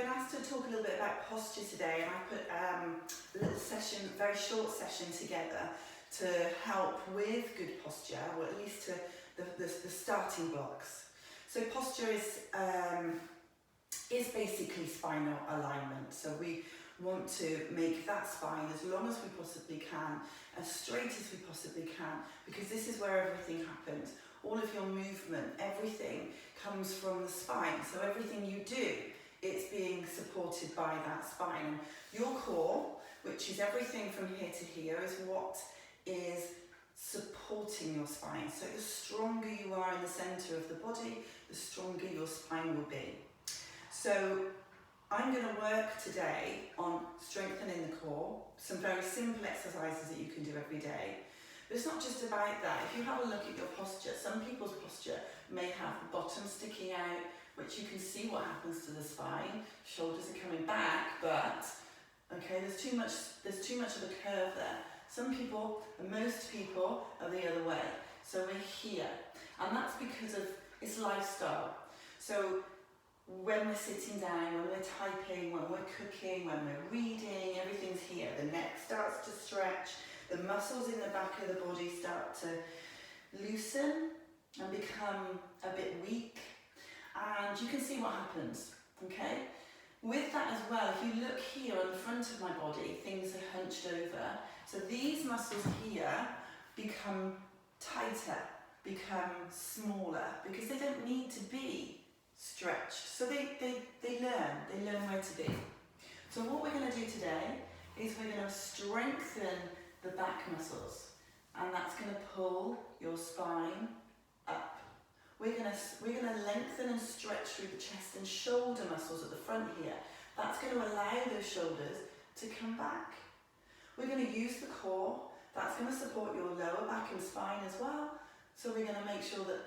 been asked to talk a little bit about posture today, and I put a little session, very short session together to help with good posture, or at least to the starting blocks. So posture is basically spinal alignment. So we want to make that spine as long as we possibly can, as straight as we possibly can, because this is where everything happens. All of your movement, everything comes from the spine. So everything you do, it's being supported by that spine. And your core, which is everything from here to here, is what is supporting your spine. So the stronger you are in the center of the body, the stronger your spine will be. So I'm going to work today on strengthening the core, some very simple exercises that you can do every day. But it's not just about that. If you have a look at your posture, some people's posture may have the bottom sticking out, which you can see what happens to the spine. Shoulders are coming back, but okay, there's too much of a curve there. Some people, and most people, are the other way. So we're here, and that's because of it's lifestyle. So when we're sitting down, when we're typing, when we're cooking, when we're reading, everything's here. The neck starts to stretch, the muscles in the back of the body start to loosen and become a bit weak, and you can see what happens, okay? With that as well, if you look here on the front of my body, things are hunched over. So these muscles here become tighter, become smaller, because they don't need to be stretched. So they learn where to be. So what we're going to do today is we're going to strengthen the back muscles, and that's going to pull your spine up. We're going to lengthen and stretch through the chest and shoulder muscles at the front here. That's going to allow those shoulders to come back. We're going to use the core. That's going to support your lower back and spine as well. So we're going to make sure that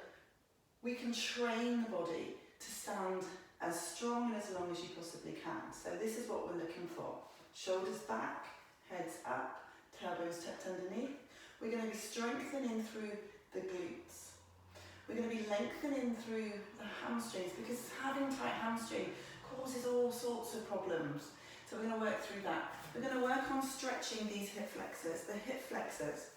we can train the body to stand as strong and as long as you possibly can. So this is what we're looking for. Shoulders back, heads up, elbows tucked underneath. We're going to be strengthening through the glutes. We're going to be lengthening through the hamstrings, because having tight hamstring causes all sorts of problems. So we're going to work through that. We're going to work on stretching these hip flexors. The hip flexors,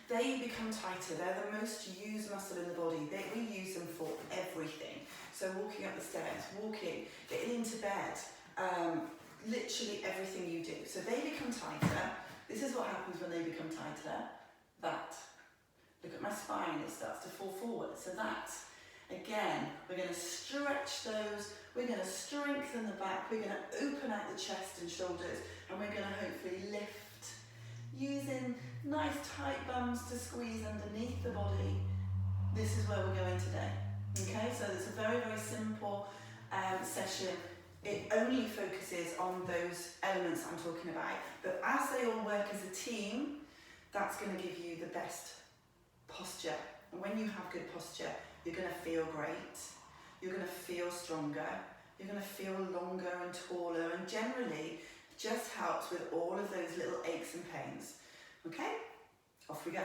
they become tighter. They're the most used muscle in the body. We use them for everything. So walking up the stairs, walking, getting into bed, literally everything you do. So they become tighter. This is what happens when they become tighter. Look at my spine, it starts to fall forward. So that, again, we're going to stretch those, we're going to strengthen the back, we're going to open out the chest and shoulders, and we're going to hopefully lift, using nice tight bums to squeeze underneath the body. This is where we're going today. Okay, so it's a very, very simple session. It only focuses on those elements I'm talking about, but as they all work as a team, that's going to give you the best posture. And when you have good posture, you're going to feel great, you're going to feel stronger, you're going to feel longer and taller, and generally just helps with all of those little aches and pains. Okay, off we go.